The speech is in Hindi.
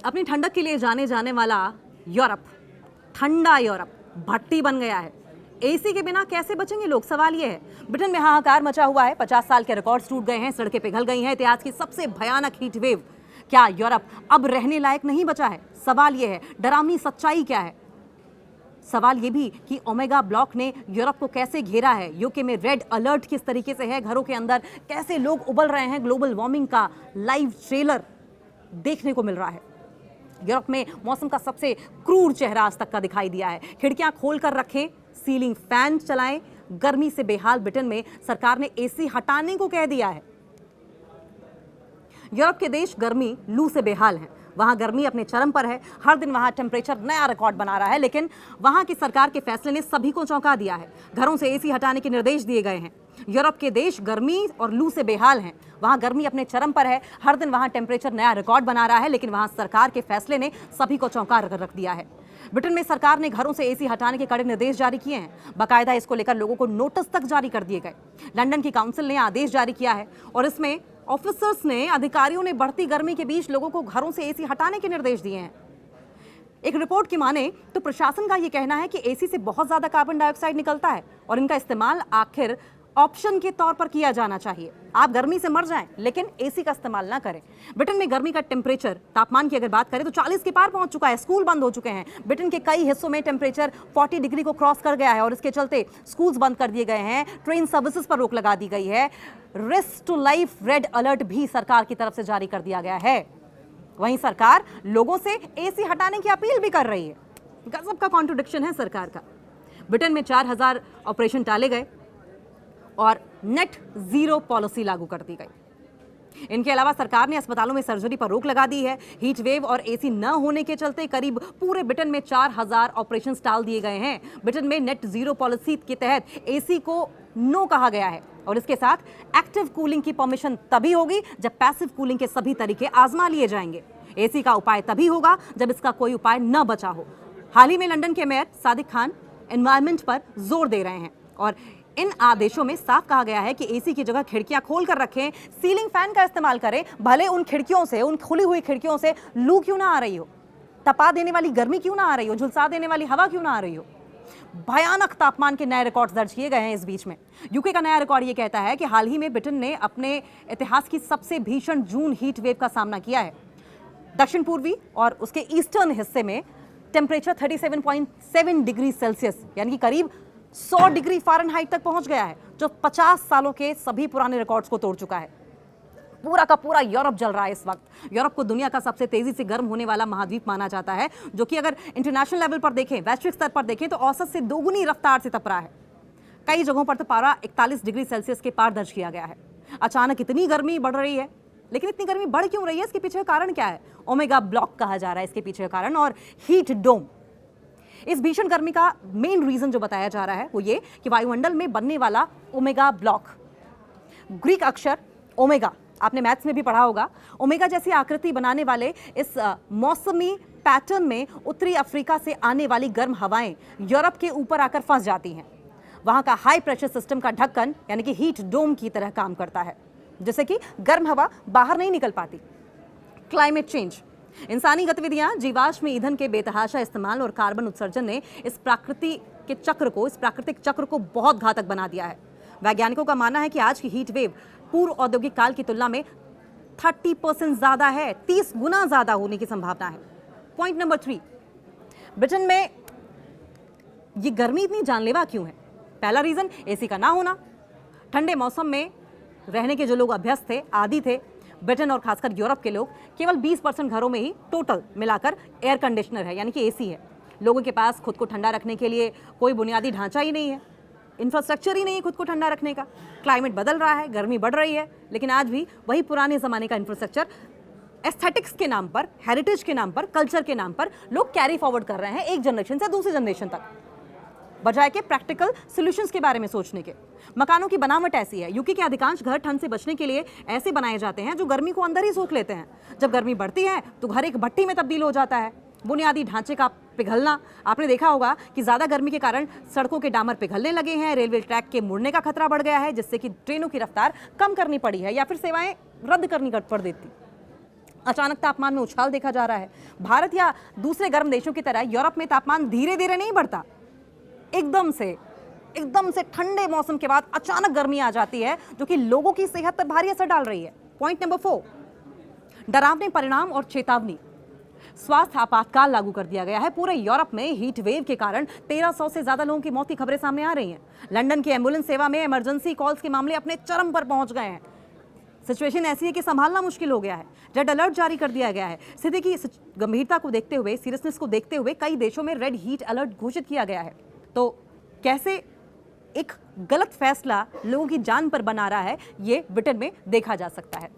अपनी ठंडक के लिए जाने जाने वाला यूरोप, ठंडा यूरोप भट्टी बन गया है। एसी के बिना कैसे बचेंगे लोग, सवाल ये है। ब्रिटेन में हाहाकार मचा हुआ है, 50 साल के रिकॉर्ड्स टूट गए हैं, सड़कें पिघल गई हैं, इतिहास की सबसे भयानक हीट वेव। क्या यूरोप अब रहने लायक नहीं बचा है? सवाल ये है। डरावनी सच्चाई क्या है? सवाल ये भी कि ओमेगा ब्लॉक ने यूरोप को कैसे घेरा है। यूके में रेड अलर्ट किस तरीके से है, घरों के अंदर कैसे लोग उबल रहे हैं, ग्लोबल वार्मिंग का लाइव ट्रेलर देखने को मिल रहा है। यूरोप में मौसम का सबसे क्रूर चेहरा आज तक का दिखाई दिया है। खिड़कियां खोलकर रखें, सीलिंग फैन चलाएं। गर्मी से बेहाल ब्रिटेन में सरकार ने एसी हटाने को कह दिया है। यूरोप के देश गर्मी लू से बेहाल हैं। वहां गर्मी अपने चरम पर है, हर दिन वहां टेम्परेचर नया रिकॉर्ड बना रहा है, लेकिन वहां की सरकार के फैसले ने सभी को चौंका दिया है। घरों से एसी हटाने के निर्देश दिए गए हैं। यूरोप के देश गर्मी और लू से बेहाल हैं। वहां गर्मी अपने चरम पर है, हर दिन वहां टेम्परेचर नया रिकॉर्ड बना रहा है, लेकिन वहां सरकार के फैसले ने सभी को चौंका रख दिया है। ब्रिटेन में सरकार ने घरों से एसी हटाने के कड़े निर्देश जारी किए हैं। बाकायदा इसको लेकर लोगों को नोटिस तक जारी कर दिए गए। लंदन की काउंसिल ने आदेश जारी किया है और इसमें ऑफिसर्स ने, अधिकारियों ने बढ़ती गर्मी के बीच लोगों को घरों से एसी हटाने के निर्देश दिए हैं। एक रिपोर्ट की माने तो प्रशासन का यह कहना है कि एसी से बहुत ज्यादा कार्बन डाइऑक्साइड निकलता है और इनका इस्तेमाल आखिर ऑप्शन के तौर पर किया जाना चाहिए। आप गर्मी से मर जाएं लेकिन एसी का इस्तेमाल ना करें। ब्रिटेन में गर्मी का टेम्परेचर, तापमान की अगर बात करें तो 40 के पार पहुंच चुका है। स्कूल बंद हो चुके हैं। ब्रिटेन के कई हिस्सों में टेम्परेचर 40 डिग्री को क्रॉस कर गया है और इसके चलते स्कूल्स बंद कर दिए गए हैं। ट्रेन सर्विसेज पर रोक लगा दी गई है। Risk to life red alert भी सरकार की तरफ से जारी कर दिया गया है। वहीं सरकार लोगों से एसी हटाने की अपील भी कर रही है। गजब का कॉन्ट्रडिक्शन है सरकार का। ब्रिटेन में 4000 ऑपरेशन टाले गए और नेट जीरो पॉलिसी लागू कर दी गई। इनके अलावा सरकार ने अस्पतालों में सर्जरी पर रोक लगा दी है। हीट वेव और एसी न होने के चलते करीब पूरे ब्रिटेन में 4000 ऑपरेशन टाल दिए गए हैं। ब्रिटेन में नेट जीरो पॉलिसी के तहत एसी को नो कहा गया है और इसके साथ एक्टिव कूलिंग की परमिशन तभी होगी जब पैसिव कूलिंग के सभी तरीके आजमा लिए जाएंगे। एसी का उपाय तभी होगा जब इसका कोई उपाय न बचा हो। हाल ही में लंदन के मेयर सादिक खान एनवायरमेंट पर जोर दे रहे हैं और इन आदेशों में साफ कहा गया है कि एसी की जगह खिड़कियां खोल कर रखें, सीलिंग फैन का इस्तेमाल करें। भले उन खिड़कियों से, उन खुली हुई खिड़कियों से लू क्यों ना आ रही हो, तपा देने वाली गर्मी क्यों ना आ रही हो, झुलसा देने वाली हवा क्यों ना आ रही हो। भयानक तापमान के नए रिकॉर्ड्स दर्ज किए गए हैं इस बीच में। यूके का नया रिकॉर्ड ये कहता है कि हाल ही में ब्रिटेन ने अपने इतिहास की सबसे भीषण जून हीट वेव का सामना किया है। दक्षिण पूर्वी और उसके ईस्टर्न हिस्से में टेम्परेचर 37.7 डिग्री सेल्सियस यानी कि करीब 100 डिग्री फ़ारेनहाइट तक पहुंच गया है, जो 50 सालों के सभी पुराने रिकॉर्ड्स को तोड़ चुका है। पूरा का पूरा यूरोप जल रहा है इस वक्त। यूरोप को दुनिया का सबसे तेजी से गर्म होने वाला महाद्वीप माना जाता है, जो कि अगर इंटरनेशनल लेवल पर देखें, वैश्विक स्तर पर देखें तो औसत से दोगुनी रफ्तार से तप रहा है। कई जगहों पर तो पारा 41 डिग्री सेल्सियस के पार दर्ज किया गया है। अचानक इतनी गर्मी बढ़ रही है, लेकिन इतनी गर्मी बढ़ क्यों रही है, इसके पीछे कारण क्या है? ओमेगा ब्लॉक कहा जा रहा है इसके पीछे कारण, और हीट डोम। इस भीषण गर्मी का मेन रीजन जो बताया जा रहा है वो ये कि वायुमंडल में बनने वाला ओमेगा ब्लॉक, ग्रीक अक्षर ओमेगा, आपने मैथ्स में भी पढ़ा होगा। ओमेगा जैसी आकृति बनाने वाले इस मौसमी पैटर्न में उत्तरी अफ्रीका से आने वाली गर्म हवाएं यूरोप के ऊपर आकर फंस जाती हैं। वहां का हाई प्रेशर सिस्टम का ढक्कन यानी कि हीट डोम की तरह काम करता है, जिससे कि गर्म हवा बाहर नहीं निकल पाती। क्लाइमेट चेंज, इंसानी गतिविधियां, जीवाश्म ईंधन के बेतहाशा इस्तेमाल और कार्बन उत्सर्जन ने इस प्राकृतिक चक्र को बहुत घातक बना दिया है। वैज्ञानिकों का मानना है कि आज की हीट वेव पूर्व औद्योगिक काल की तुलना में 30% ज्यादा है, 30 गुना ज्यादा होने की संभावना है। पॉइंट नंबर 3, ब्रिटेन में ये गर्मी इतनी जानलेवा क्यों है? पहला रीजन एसी का ना होना। ठंडे मौसम में रहने के जो लोग अभ्यस्त थे, आदी थे, ब्रिटेन और खासकर यूरोप के लोग, केवल 20% घरों में ही टोटल मिलाकर एयर कंडीशनर है यानी कि एसी है। लोगों के पास खुद को ठंडा रखने के लिए कोई बुनियादी ढांचा ही नहीं है, इंफ्रास्ट्रक्चर ही नहीं है खुद को ठंडा रखने का। क्लाइमेट बदल रहा है, गर्मी बढ़ रही है, लेकिन आज भी वही पुराने ज़माने का इंफ्रास्ट्रक्चर एस्थेटिक्स के नाम पर, हेरिटेज के नाम पर, कल्चर के नाम पर लोग कैरी फॉरवर्ड कर रहे हैं एक जनरेशन से दूसरी जनरेशन तक, बजाय के प्रैक्टिकल सॉल्यूशंस के बारे में सोचने के। मकानों की बनावट ऐसी है, यूके के अधिकांश घर ठंड से बचने के लिए ऐसे बनाए जाते हैं जो गर्मी को अंदर ही सोख लेते हैं। जब गर्मी बढ़ती है तो घर एक भट्टी में तब्दील हो जाता है। बुनियादी ढांचे का पिघलना, आपने देखा होगा कि ज़्यादा गर्मी के कारण सड़कों के डामर पिघलने लगे हैं, रेलवे ट्रैक के मुड़ने का खतरा बढ़ गया है, जिससे कि ट्रेनों की रफ्तार कम करनी पड़ी है या फिर सेवाएं रद्द करनी पड़ देती। अचानक तापमान में उछाल देखा जा रहा है। भारत या दूसरे गर्म देशों की तरह यूरोप में तापमान धीरे धीरे नहीं बढ़ता, एकदम से ठंडे मौसम के बाद अचानक गर्मी आ जाती है, जो कि लोगों की सेहत पर भारी असर डाल रही है। पॉइंट नंबर 4, डरावने परिणाम और चेतावनी। स्वास्थ्य आपातकाल लागू कर दिया गया है। पूरे यूरोप में हीट वेव के कारण 1300 से ज्यादा लोगों की मौत की खबरें सामने आ रही हैं। लंदन की एम्बुलेंस सेवा में इमरजेंसी कॉल्स के मामले अपने चरम पर पहुंच गए हैं। सिचुएशन ऐसी है कि संभालना मुश्किल हो गया है। रेड अलर्ट जारी कर दिया गया है। स्थिति की गंभीरता को देखते हुए, सीरियसनेस को देखते हुए कई देशों में रेड हीट अलर्ट घोषित किया गया है। तो कैसे एक गलत फैसला लोगों की जान पर बना रहा है, ये ब्रिटेन में देखा जा सकता है।